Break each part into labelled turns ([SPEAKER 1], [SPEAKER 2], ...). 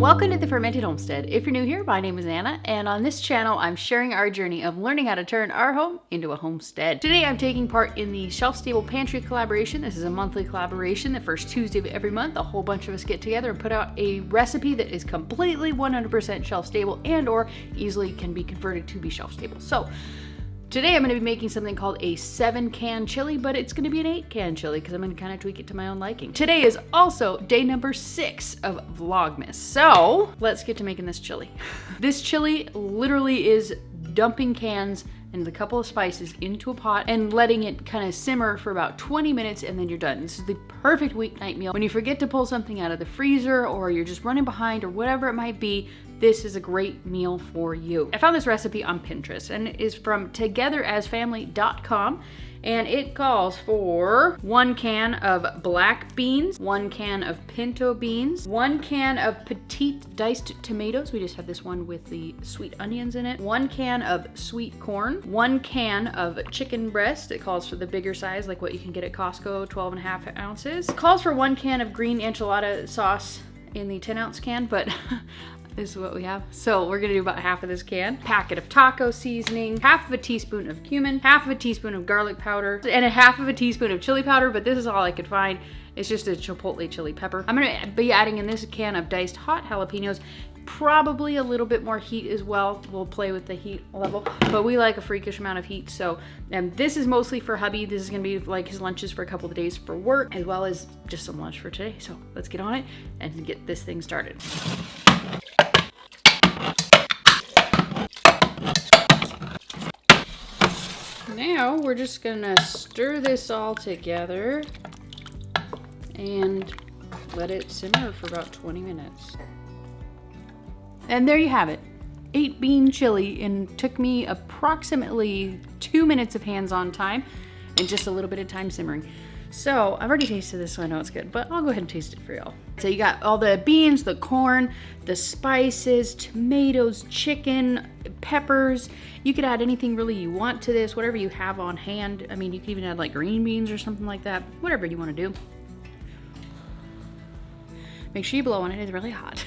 [SPEAKER 1] Welcome to the Fermented Homestead. If you're new here, my name is Anna, and on this channel, I'm sharing our journey of learning how to turn our home into a homestead. Today, I'm taking part in the Shelf-Stable Pantry collaboration. This is a monthly collaboration. The first Tuesday of every month, a whole bunch of us get together and put out a recipe that is completely 100% shelf-stable and or easily can be converted to be shelf-stable. So, today I'm going to be making something called a 7-can chili, but it's going to be an 8-can chili because I'm going to kind of tweak it to my own liking. Today is also day number 6 of Vlogmas. So let's get to making this chili. This chili literally is dumping cans and a couple of spices into a pot and letting it kind of simmer for about 20 minutes and then you're done. This is the perfect weeknight meal. When you forget to pull something out of the freezer or you're just running behind or whatever it might be, this is a great meal for you. I found this recipe on Pinterest and it is from togetherasfamily.com and it calls for 1 can of black beans, 1 can of pinto beans, 1 can of petite diced tomatoes. We just have this one with the sweet onions in it. 1 can of sweet corn, 1 can of chicken breast. It calls for the bigger size, like what you can get at Costco, 12.5 ounces. It calls for 1 can of green enchilada sauce in the 10-ounce can, but this is what we have. So we're gonna do about half of this can. Packet of taco seasoning, half of a teaspoon of cumin, half of a teaspoon of garlic powder, and a half of a teaspoon of chili powder, but this is all I could find. It's just a chipotle chili pepper. I'm gonna be adding in this can of diced hot jalapenos, probably a little bit more heat as well. We'll play with the heat level, but we like a freakish amount of heat. So this is mostly for hubby. This is gonna be like his lunches for a couple of days for work, as well as just some lunch for today. So let's get on it and get this thing started. Now we're just gonna stir this all together and let it simmer for about 20 minutes. And there you have it. 8-bean chili, and took me approximately 2 minutes of hands-on time and just a little bit of time simmering. So I've already tasted this, so I know it's good, but I'll go ahead and taste it for y'all. So you got all the beans, the corn, the spices, tomatoes, chicken, peppers. You could add anything really you want to this, whatever you have on hand. I mean, you could even add like green beans or something like that, whatever you want to do. Make sure you blow on it, it's really hot.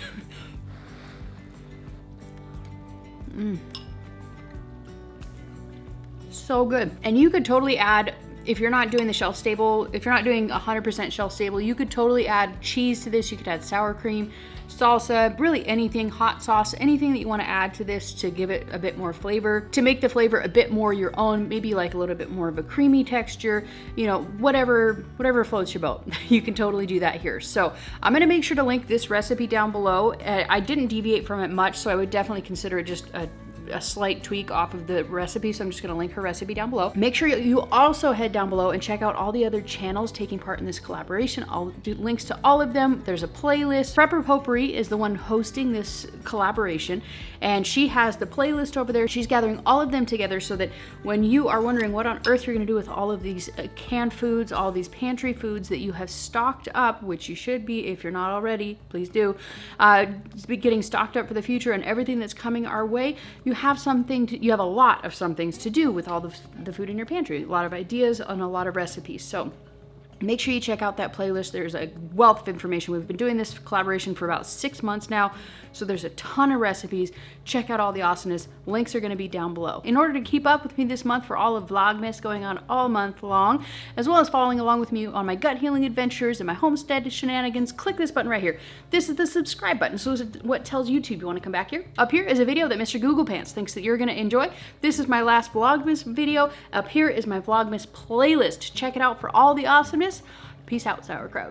[SPEAKER 1] So good. And you could totally add, if you're not doing the shelf stable, if you're not doing 100% shelf stable, you could totally add cheese to this. You could add sour cream, salsa, really anything, hot sauce, anything that you want to add to this to give it a bit more flavor, to make the flavor a bit more your own, maybe like a little bit more of a creamy texture, you know, whatever floats your boat. You can totally do that here. So I'm going to make sure to link this recipe down below. I didn't deviate from it much, so I would definitely consider it just a slight tweak off of the recipe, so I'm just going to link her recipe down below. Make sure you also head down below and check out all the other channels taking part in this collaboration. I'll do links to all of them. There's a playlist. Prepper Potpourri is the one hosting this collaboration, and she has the playlist over there. She's gathering all of them together so that when you are wondering what on earth you're going to do with all of these canned foods, all of these pantry foods that you have stocked up, which you should be if you're not already, please do, be getting stocked up for the future and everything that's coming our way, you have a lot of some things to do with all the food in your pantry, a lot of ideas and a lot of recipes. So make sure you check out that playlist. There's a wealth of information. We've been doing this collaboration for about 6 months now, so there's a ton of recipes. Check out all the awesomeness. Links are going to be down below. In order to keep up with me this month for all of Vlogmas going on all month long, as well as following along with me on my gut healing adventures and my homestead shenanigans, click this button right here. This is the subscribe button, so this is what tells YouTube you want to come back here. Up here is a video that Mr. Google Pants thinks that you're going to enjoy. This is my last Vlogmas video. Up here is my Vlogmas playlist. Check it out for all the awesomeness. Peace out, sauerkraut.